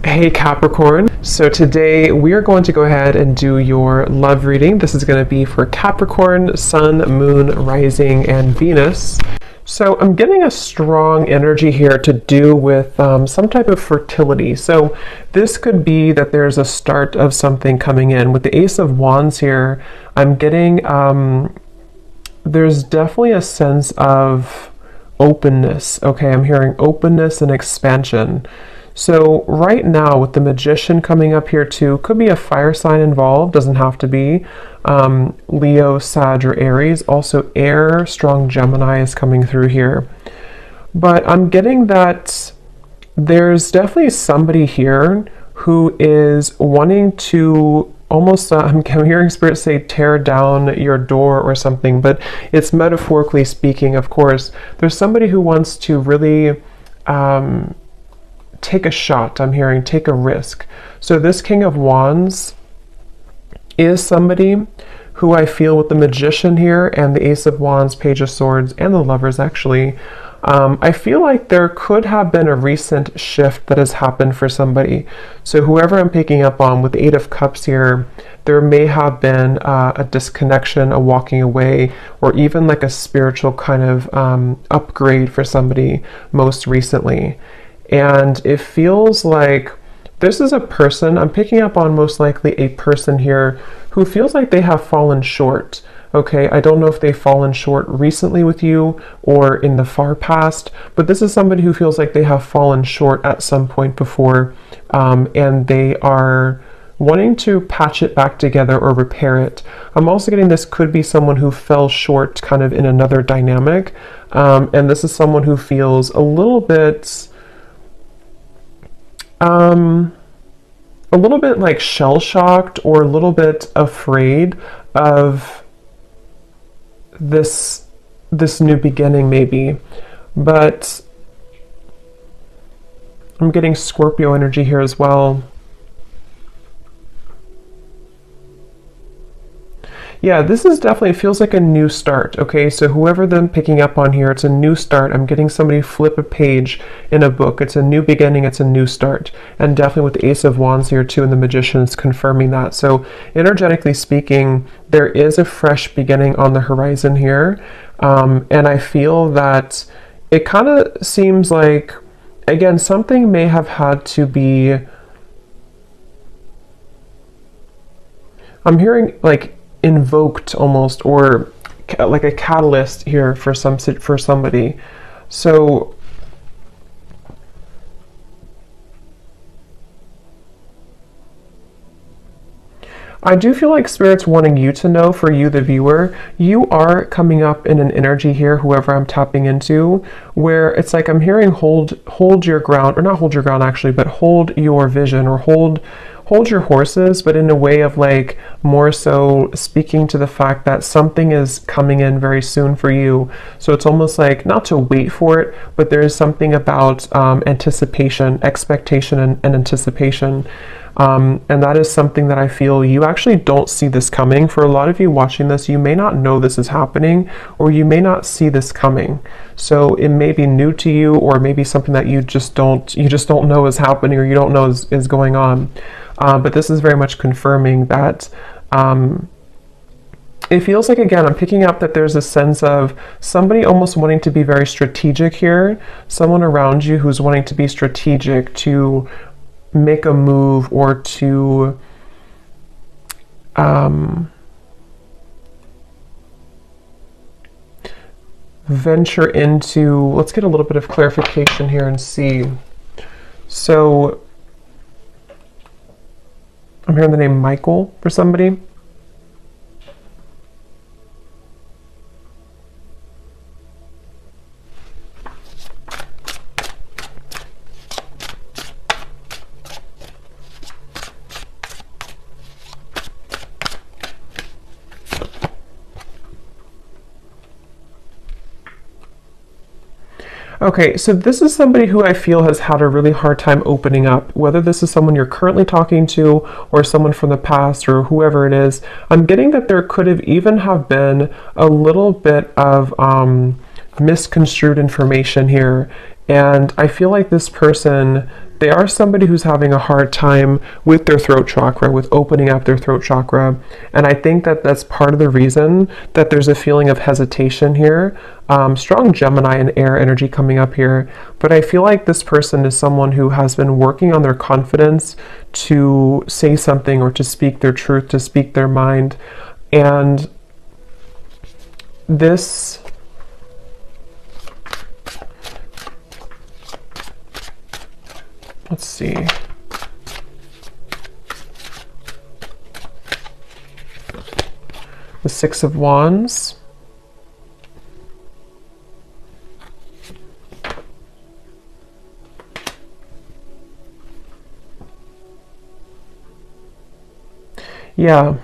Hey Capricorn, so today we are going to go ahead and do your love reading. This is going to be for Capricorn, Sun, Moon, Rising, and Venus. So I'm getting a strong energy here to do with some type of fertility. So this could be that there's a start of something coming in. With the Ace of Wands here, I'm getting, there's definitely a sense of openness. Okay, I'm hearing openness and expansion. So right now with the Magician coming up here too, could be a fire sign involved, doesn't have to be. Leo, Sag, or Aries. Also air, strong Gemini is coming through here. But I'm getting that there's definitely somebody here who is wanting to almost, I'm hearing Spirit say tear down your door or something, but it's metaphorically speaking, of course. There's somebody who wants to really take a shot. I'm hearing take a risk. So this King of Wands is somebody who I feel with the Magician here and the Ace of Wands, Page of Swords, and the Lovers actually, I feel like there could have been a recent shift that has happened for somebody. So whoever I'm picking up on with the Eight of Cups here, there may have been a disconnection, a walking away, or even like a spiritual kind of upgrade for somebody most recently. And it feels like this is a person, I'm picking up on most likely a person here who feels like they have fallen short. Okay, I don't know if they've fallen short recently with you or in the far past, but this is somebody who feels like they have fallen short at some point before, and they are wanting to patch it back together or repair it. I'm also getting this could be someone who fell short kind of in another dynamic, and this is someone who feels a little bit like shell-shocked or a little bit afraid of this new beginning maybe. But I'm getting Scorpio energy here as well. Yeah, this is definitely, it feels like a new start, okay? So whoever I'm picking up on here, it's a new start. I'm getting somebody flip a page in a book. It's a new beginning, it's a new start. And definitely with the Ace of Wands here too, and the Magician is confirming that. So energetically speaking, there is a fresh beginning on the horizon here. And I feel that it kind of seems like, again, something may have had to be, I'm hearing like invoked almost, or like a catalyst here for somebody. So I do feel like Spirit's wanting you to know, for you the viewer, you are coming up in an energy here, whoever I'm tapping into, where it's like I'm hearing hold your ground, or not hold your ground actually, but hold your vision, or hold your horses, but in a way of like more so speaking to the fact that something is coming in very soon for you. So it's almost like not to wait for it, but there is something about anticipation, expectation, and anticipation. And that is something that I feel you actually don't see this coming. For a lot of you watching this, you may not know this is happening, or you may not see this coming. So it may be new to you, or maybe something that you just don't know is happening, or you don't know is going on. But this is very much confirming that it feels like, again, I'm picking up that there's a sense of somebody almost wanting to be very strategic here, someone around you who's wanting to be strategic to make a move, or to venture into, let's get a little bit of clarification here and see. So I'm hearing the name Michael for somebody. Okay, so this is somebody who I feel has had a really hard time opening up, whether this is someone you're currently talking to or someone from the past or whoever it is. I'm getting that there could have even have been a little bit of misconstrued information here. And I feel like this person They are somebody who's having a hard time with their throat chakra, with opening up their throat chakra. And I think that that's part of the reason that there's a feeling of hesitation here. Strong Gemini and air energy coming up here. But I feel like this person is someone who has been working on their confidence to say something or to speak their truth, to speak their mind. And this... Let's see. The Six of Wands. Yeah.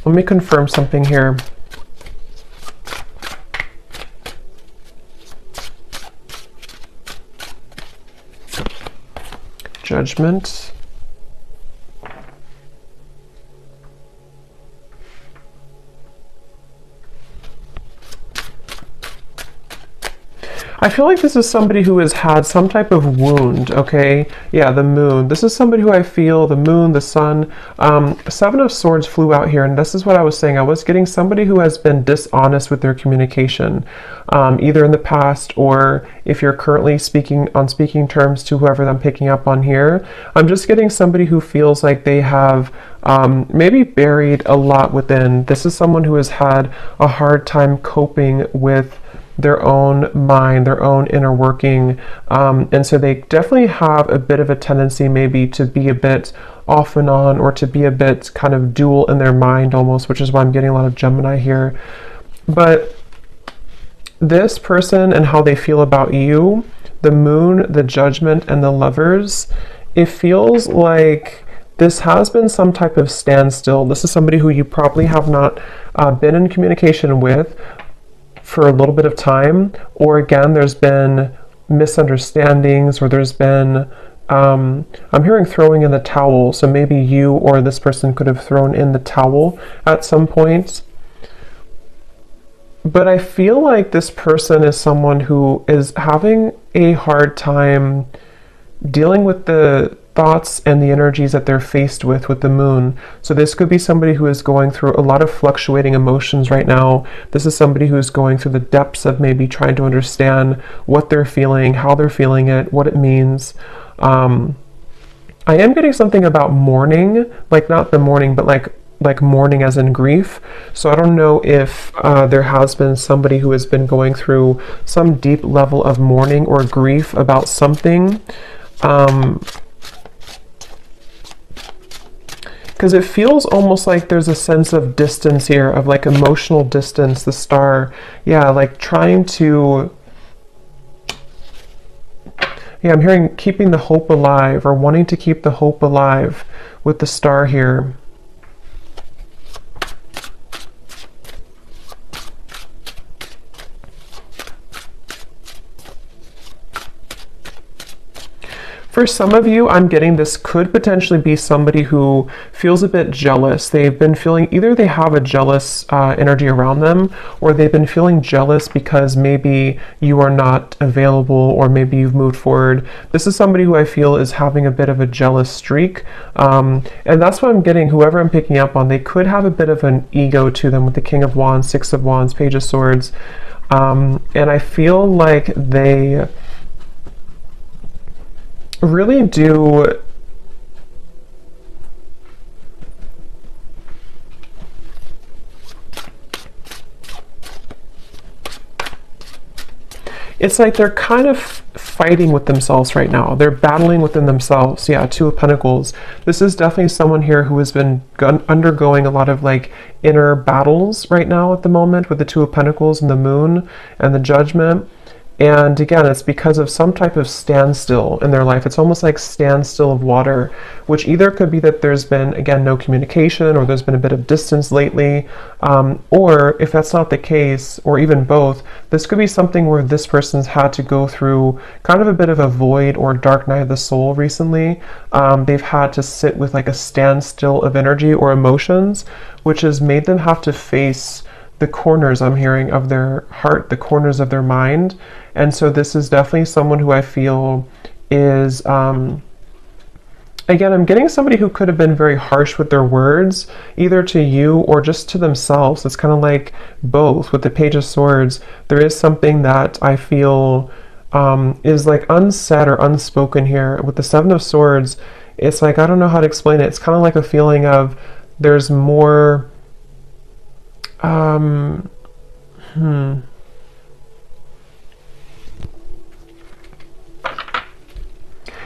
Let me confirm something here. Judgment. I feel like this is somebody who has had some type of wound, okay? Yeah, the moon. This is somebody who I feel, the moon, the sun. Seven of Swords flew out here, and this is what I was saying. I was getting somebody who has been dishonest with their communication, either in the past or if you're currently speaking on speaking terms to whoever I'm picking up on here. I'm just getting somebody who feels like they have maybe buried a lot within. This is someone who has had a hard time coping with their own mind, their own inner working. And so they definitely have a bit of a tendency maybe to be a bit off and on, or to be a bit kind of dual in their mind almost, which is why I'm getting a lot of Gemini here. But this person and how they feel about you, the moon, the judgment, and the lovers, it feels like this has been some type of standstill. This is somebody who you probably have not been in communication with for a little bit of time, or again, there's been misunderstandings, or there's been, I'm hearing throwing in the towel, so maybe you or this person could have thrown in the towel at some point. But I feel like this person is someone who is having a hard time dealing with the thoughts and the energies that they're faced with the moon. So this could be somebody who is going through a lot of fluctuating emotions right now. This is somebody who's going through the depths of maybe trying to understand what they're feeling, how they're feeling it, what it means. I am getting something about mourning, like not the mourning, but like mourning as in grief. So I don't know if there has been somebody who has been going through some deep level of mourning or grief about something. Because it feels almost like there's a sense of distance here, of like emotional distance, the star. Yeah, like trying to... Yeah, I'm hearing keeping the hope alive, or wanting to keep the hope alive with the star here. For some of you, I'm getting this could potentially be somebody who feels a bit jealous. They've been feeling, either they have a jealous energy around them, or they've been feeling jealous because maybe you are not available, or maybe you've moved forward. This is somebody who I feel is having a bit of a jealous streak. And that's what I'm getting, whoever I'm picking up on, they could have a bit of an ego to them with the King of Wands, Six of Wands, Page of Swords. And I feel like they really do it's like they're kind of fighting with themselves right now. They're battling within themselves. Yeah, Two of Pentacles. This is definitely someone here who has been undergoing a lot of like inner battles right now at the moment with the Two of Pentacles and the moon and the judgment. And again, it's because of some type of standstill in their life. It's almost like standstill of water, which either could be that there's been, again, no communication, or there's been a bit of distance lately. Or if that's not the case, or even both, this could be something where this person's had to go through kind of a bit of a void or dark night of the soul recently. They've had to sit with like a standstill of energy or emotions, which has made them have to face the corners, I'm hearing, of their heart, the corners of their mind. And so this is definitely someone who I feel is, again, I'm getting somebody who could have been very harsh with their words, either to you or just to themselves. It's kind of like both. With the Page of Swords, there is something that I feel is like unsaid or unspoken here. With the Seven of Swords, it's like, I don't know how to explain it. It's kind of like a feeling of there's more,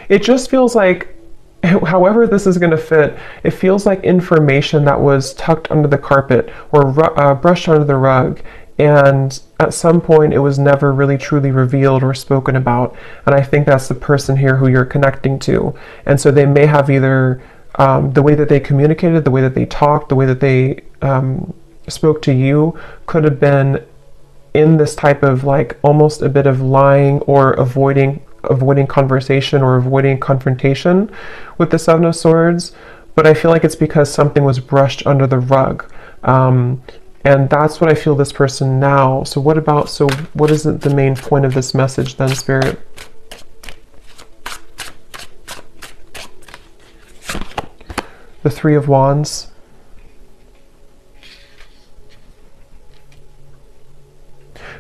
It just feels like, however this is going to fit, it feels like information that was tucked under the carpet or brushed under the rug, and at some point it was never really truly revealed or spoken about. And I think that's the person here who you're connecting to. And so they may have either the way that they communicated, the way that they talked, the way that they spoke to you could have been in this type of like almost a bit of lying or avoiding conversation or avoiding confrontation with the Seven of Swords. But I feel like it's because something was brushed under the rug. And that's what I feel this person now. So what is the main point of this message then, Spirit? The Three of Wands.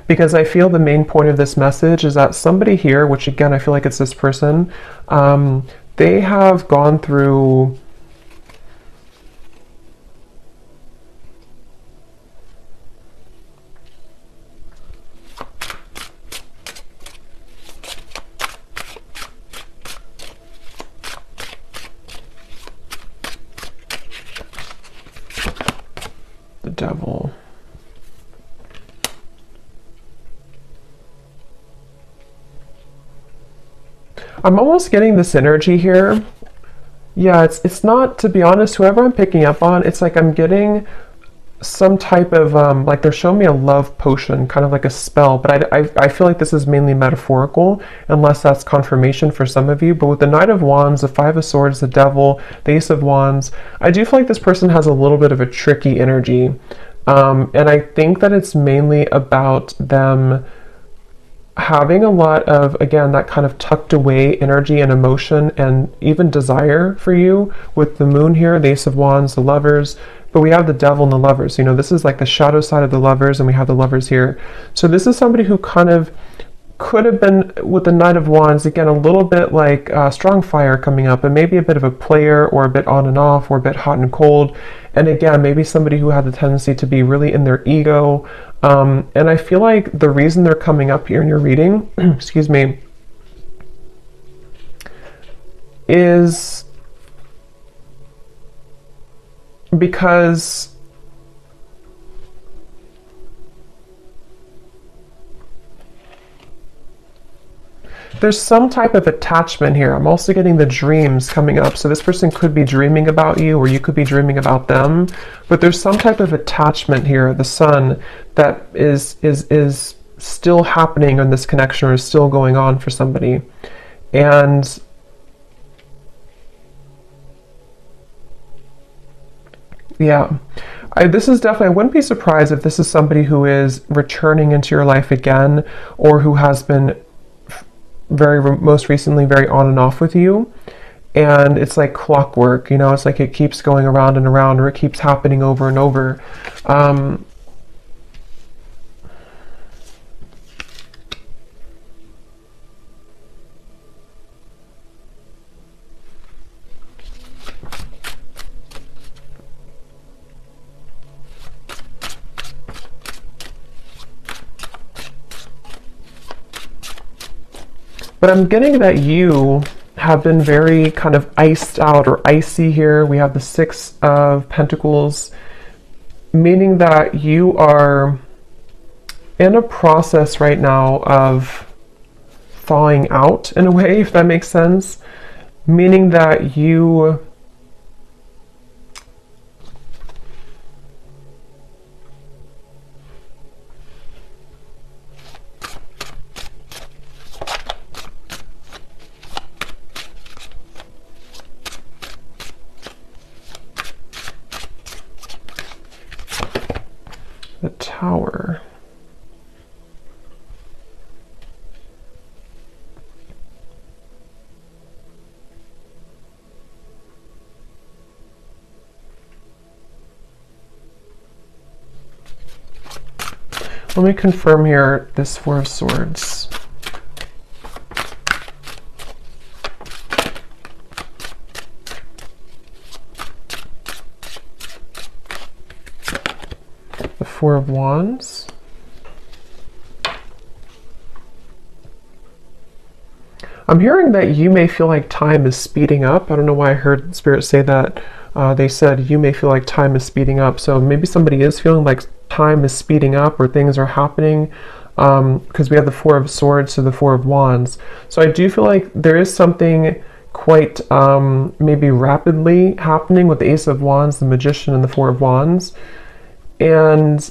Because I feel the main point of this message is that somebody here, which again, I feel like it's this person, they have gone through the Devil. I'm almost getting this energy here. Yeah, it's not, to be honest, whoever I'm picking up on, it's like I'm getting some type of, like they're showing me a love potion, kind of like a spell, but I feel like this is mainly metaphorical, unless that's confirmation for some of you. But with the Knight of Wands, the Five of Swords, the Devil, the Ace of Wands, I do feel like this person has a little bit of a tricky energy. And I think that it's mainly about them having a lot of, again, that kind of tucked away energy and emotion and even desire for you with the Moon here, the Ace of Wands, the Lovers, but we have the Devil and the Lovers. You know, this is like the shadow side of the Lovers, and we have the Lovers here. So this is somebody who kind of could have been, with the Knight of Wands, again, a little bit like strong fire coming up, and maybe a bit of a player, or a bit on and off, or a bit hot and cold. And again, maybe somebody who had the tendency to be really in their ego. And I feel like the reason they're coming up here in your reading, excuse me, is because there's some type of attachment here. I'm also getting the dreams coming up. So this person could be dreaming about you, or you could be dreaming about them. But there's some type of attachment here, the Sun, that is still happening in this connection, or is still going on for somebody. And yeah, this is definitely, I wouldn't be surprised if this is somebody who is returning into your life again, or who has been most recently very on and off with you. And it's like clockwork, you know, it's like it keeps going around and around, or it keeps happening over and over. But I'm getting that you have been very kind of iced out or icy here. We have the Six of Pentacles, meaning that you are in a process right now of thawing out, in a way, if that makes sense. Meaning that you the Tower. Let me confirm here this Four of Swords. The Four of Wands. I'm hearing that you may feel like time is speeding up. I don't know why I heard Spirit say that. They said you may feel like time is speeding up. So maybe somebody is feeling like time is speeding up or things are happening, because we have the Four of Swords to the Four of Wands. So I do feel like there is something quite maybe rapidly happening with the Ace of Wands, the Magician, and the Four of Wands. And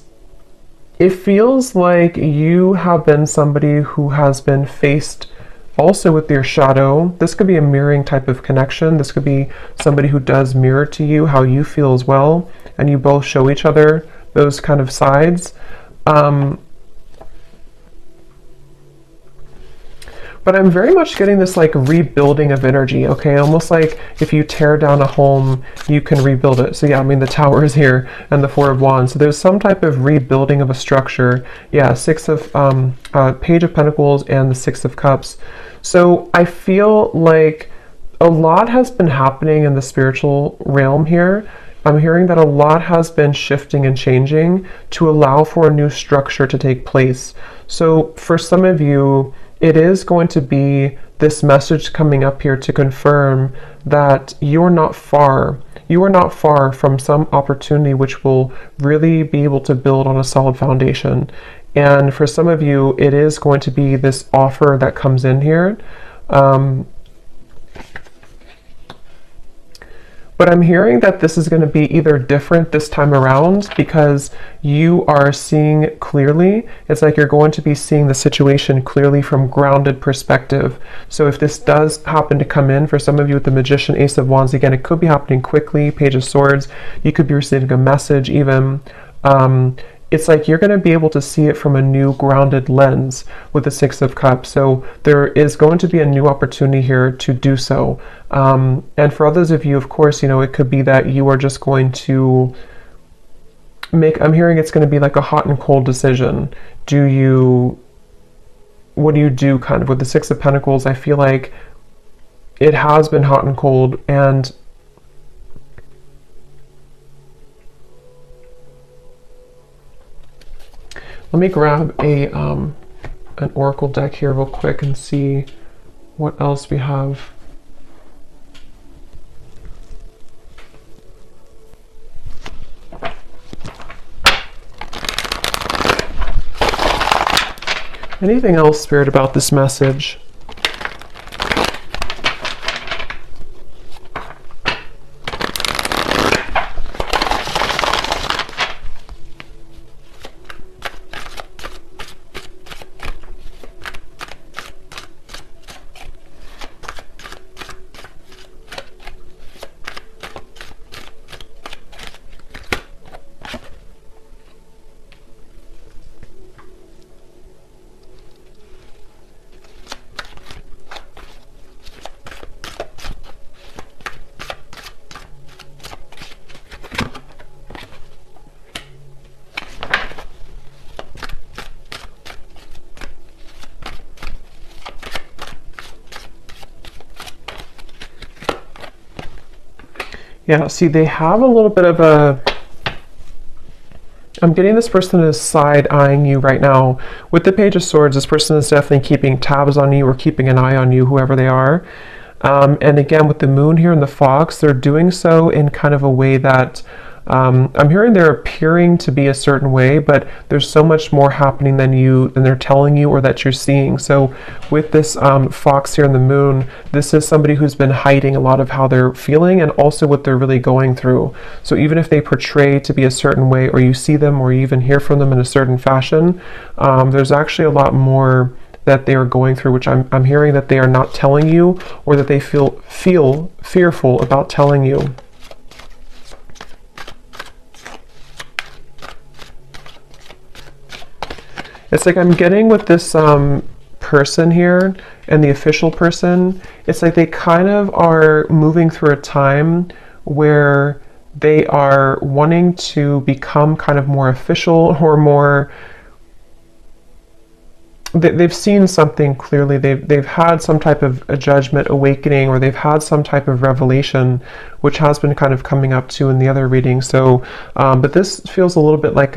it feels like you have been somebody who has been faced also with your shadow. This could be a mirroring type of connection. This could be somebody who does mirror to you how you feel as well, and you both show each other those kind of sides. But I'm very much getting this like rebuilding of energy, okay? Almost like if you tear down a home, you can rebuild it. So yeah, I mean, the Tower is here and the Four of Wands. So there's some type of rebuilding of a structure. Yeah, Page of Pentacles and the Six of Cups. So I feel like a lot has been happening in the spiritual realm here. I'm hearing that a lot has been shifting and changing to allow for a new structure to take place. So for some of you, it is going to be this message coming up here to confirm that you're not far. You are not far from some opportunity which will really be able to build on a solid foundation. And for some of you, it is going to be this offer that comes in here. But I'm hearing that this is going to be either different this time around because you are seeing clearly. It's like you're going to be seeing the situation clearly from grounded perspective. So if this does happen to come in for some of you with the Magician, Ace of Wands, again, it could be happening quickly, Page of Swords. You could be receiving a message even. It's like you're going to be able to see it from a new grounded lens with the Six of Cups. So there is going to be a new opportunity here to do so. And for others of you, of course, you know, it could be that you are just going to I'm hearing it's going to be like a hot and cold decision. What do you do kind of with the Six of Pentacles? I feel like it has been hot and cold, and let me grab an oracle deck here real quick and see what else we have. Anything else, Spirit, about this message? Yeah, see, they have a little bit of I'm getting this person is side-eyeing you right now. With the Page of Swords, this person is definitely keeping tabs on you or keeping an eye on you, whoever they are. And again, with the Moon here and the Fox, they're doing so in kind of a way that I'm hearing they're appearing to be a certain way, but there's so much more happening than they're telling you or that you're seeing. So with this Fox here and the Moon, this is somebody who's been hiding a lot of how they're feeling and also what they're really going through. So even if they portray to be a certain way, or you see them or you even hear from them in a certain fashion, there's actually a lot more that they are going through, which I'm hearing that they are not telling you, or that they feel fearful about telling you. It's like I'm getting with this person here and the official person, it's like they kind of are moving through a time where they are wanting to become kind of more official or more they've seen something clearly. They've had some type of a judgment awakening, or they've had some type of revelation, which has been kind of coming up too in the other reading. So, but this feels a little bit like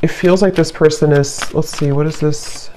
it feels like this person is. Let's see, what is this?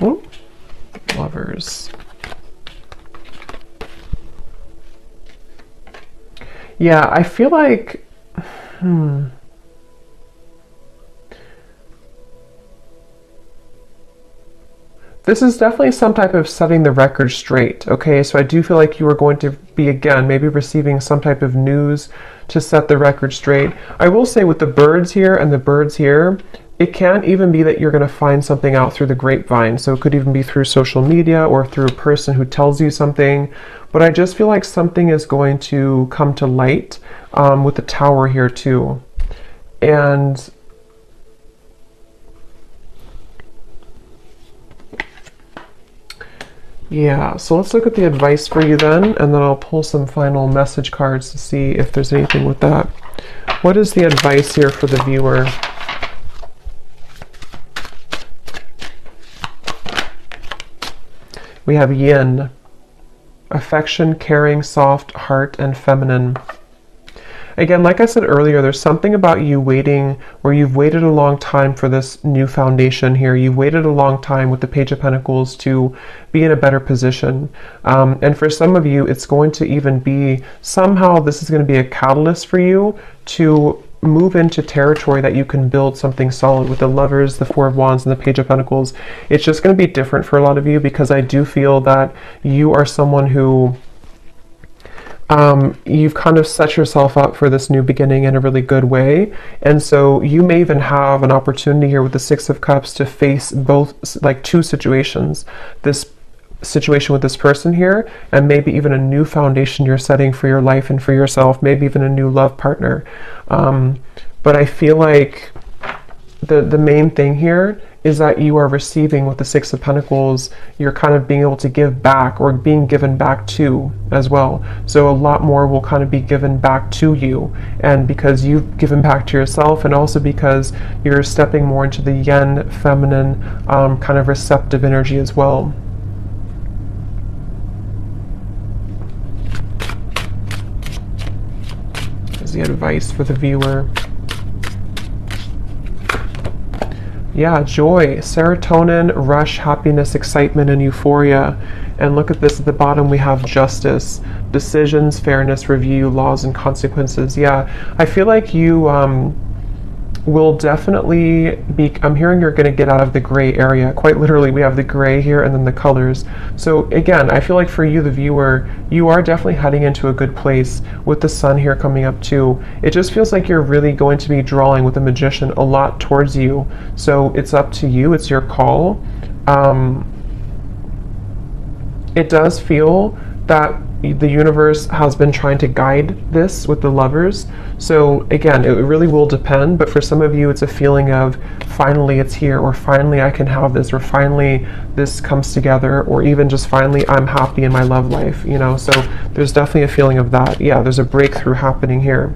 Ooh, Lovers. Yeah, I feel like, this is definitely some type of setting the record straight, okay? So I do feel like you are going to be, again, maybe receiving some type of news to set the record straight. I will say with the birds here and the birds here, it can even be that you're going to find something out through the grapevine. So it could even be through social media or through a person who tells you something. But I just feel like something is going to come to light with the tower here too. And yeah, so let's look at the advice for you then, and then I'll pull some final message cards to see if there's anything with that. What is the advice here for the viewer? We have yin, affection, caring, soft, heart, and feminine. Again, like I said earlier, there's something about you waiting, where you've waited a long time for this new foundation here. You've waited a long time with the Page of Pentacles to be in a better position. And for some of you, it's going to even be, somehow this is going to be a catalyst for you to move into territory that you can build something solid with the Lovers, the Four of Wands, and the Page of Pentacles. It's just going to be different for a lot of you, because I do feel that you are someone who you've kind of set yourself up for this new beginning in a really good way. And so you may even have an opportunity here with the Six of Cups to face both, like two situations. This situation with this person here, and maybe even a new foundation you're setting for your life and for yourself, maybe even a new love partner. But I feel like the main thing here is that you are receiving with the Six of Pentacles. You're kind of being able to give back, or being given back to as well. So a lot more will kind of be given back to you, and because you've given back to yourself, and also because you're stepping more into the yin, feminine, kind of receptive energy as well. Is the advice for the viewer. Yeah, joy, serotonin, rush, happiness, excitement, and euphoria. And look at this at the bottom, we have justice, decisions, fairness, review, laws, and consequences. Yeah, I feel like you will definitely be, I'm hearing you're going to get out of the gray area. Quite literally, we have the gray here and then the colors. So again, I feel like for you, the viewer, you are definitely heading into a good place with the sun here coming up too. It just feels like you're really going to be drawing with the Magician a lot towards you. So it's up to you. It's your call. It does feel that the universe has been trying to guide this with the Lovers. So again, it really will depend, but for some of you, it's a feeling of finally it's here, or finally I can have this, or finally this comes together, or even just finally I'm happy in my love life, you know? So there's definitely a feeling of that. Yeah, there's a breakthrough happening here.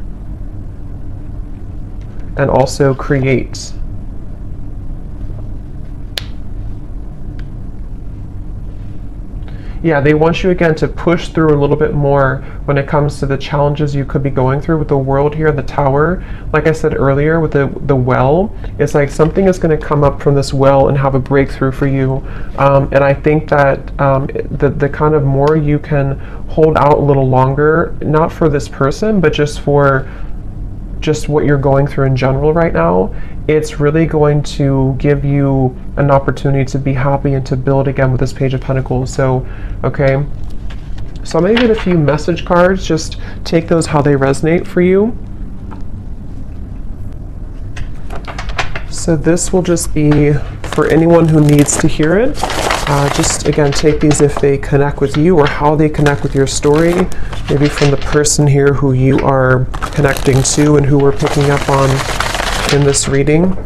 And also create. Yeah, they want you again to push through a little bit more when it comes to the challenges you could be going through with the World here, the Tower. Like I said earlier with the well, it's like something is going to come up from this well and have a breakthrough for you. And I think that the kind of more you can hold out a little longer, not for this person, but just for just what you're going through in general right now, it's really going to give you an opportunity to be happy and to build again with this Page of Pentacles. So, okay. So I'm going to get a few message cards. Just take those how they resonate for you. So this will just be for anyone who needs to hear it. Just again, take these if they connect with you or how they connect with your story. Maybe from the person here who you are connecting to and who we're picking up on in this reading.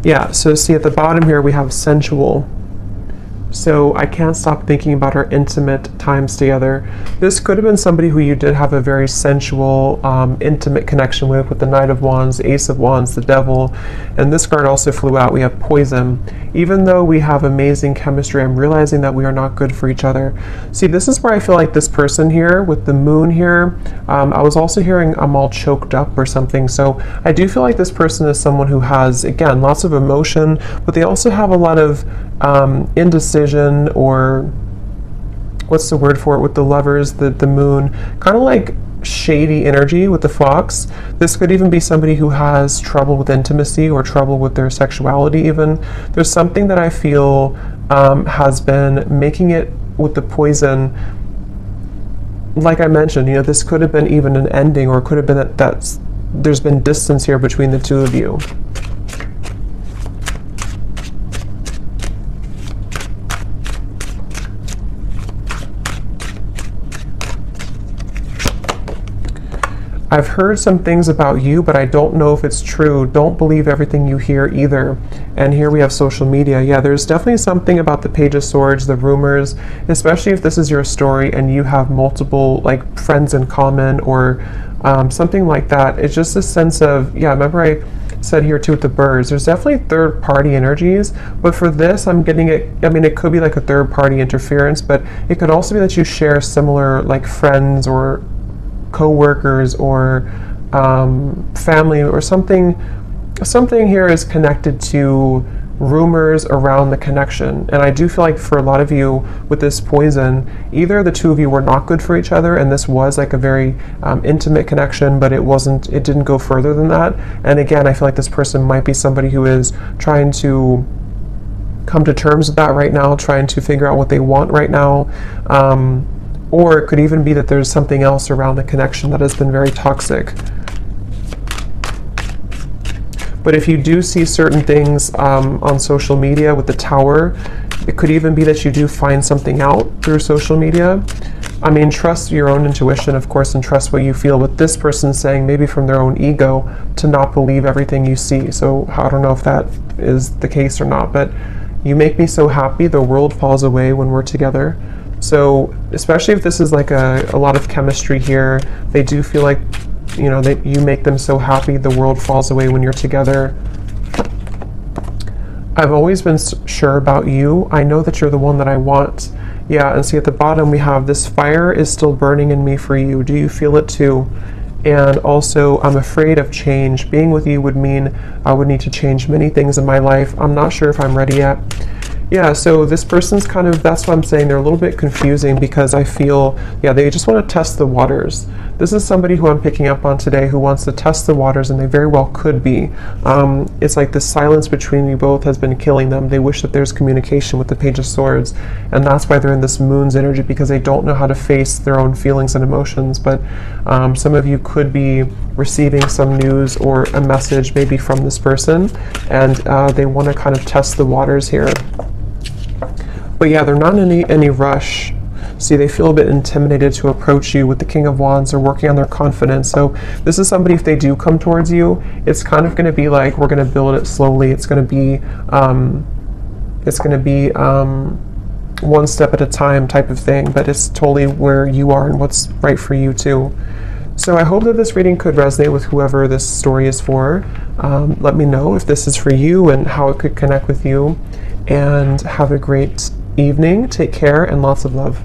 Yeah, so see at the bottom here we have sensual. So I can't stop thinking about our intimate times together. This could have been somebody who you did have a very sensual, intimate connection with the Knight of Wands, the Ace of Wands, the Devil, and this card also flew out. We have poison. Even though we have amazing chemistry, I'm realizing that we are not good for each other. See, this is where I feel like this person here with the moon here, I was also hearing I'm all choked up or something. So I do feel like this person is someone who has, again, lots of emotion, but they also have a lot of indecision, or what's the word for it with the Lovers, the moon, kind of like shady energy with the Fox. This could even be somebody who has trouble with intimacy or trouble with their sexuality even. There's something that I feel has been making it with the poison. Like I mentioned, you know, this could have been even an ending, or it could have been that there's been distance here between the two of you. I've heard some things about you, but I don't know if it's true. Don't believe everything you hear either. And here we have social media. Yeah, there's definitely something about the Page of Swords, the rumors, especially if this is your story and you have multiple like friends in common or something like that. It's just a sense of, yeah, remember I said here too with the birds, there's definitely third party energies, but for this I'm getting it, I mean, it could be like a third party interference, but it could also be that you share similar like friends or co-workers or family or something here is connected to rumors around the connection. And I do feel like for a lot of you with this poison, either the two of you were not good for each other and this was like a very intimate connection, but it didn't go further than that. And again, I feel like this person might be somebody who is trying to come to terms with that right now, trying to figure out what they want right now. Or it could even be that there's something else around the connection that has been very toxic. But if you do see certain things on social media with the Tower, it could even be that you do find something out through social media. I mean, trust your own intuition, of course, and trust what you feel. With this person saying, maybe from their own ego, to not believe everything you see. So I don't know if that is the case or not, but you make me so happy, the world falls away when we're together. So especially if this is like a lot of chemistry here, they do feel like, you know, you make them so happy, the world falls away when you're together. I've always been sure about you. I know that you're the one that I want. Yeah, and see at the bottom we have this fire is still burning in me for you. Do you feel it too? And also, I'm afraid of change. Being with you would mean I would need to change many things in my life. I'm not sure if I'm ready yet. Yeah, so this person's kind of, that's what I'm saying, they're a little bit confusing because I feel, yeah, they just want to test the waters. This is somebody who I'm picking up on today who wants to test the waters, and they very well could be. It's like the silence between you both has been killing them. They wish that there's communication with the Page of Swords, and that's why they're in this Moon's energy, because they don't know how to face their own feelings and emotions. But some of you could be receiving some news or a message maybe from this person, and they want to kind of test the waters here. But yeah, they're not in any rush. See, they feel a bit intimidated to approach you. With the King of Wands, they're working on their confidence. So this is somebody, if they do come towards you, it's kind of going to be like, we're going to build it slowly. It's going to be one step at a time type of thing, but it's totally where you are and what's right for you too. So I hope that this reading could resonate with whoever this story is for. Let me know if this is for you and how it could connect with you, and have a great evening. Take care and lots of love.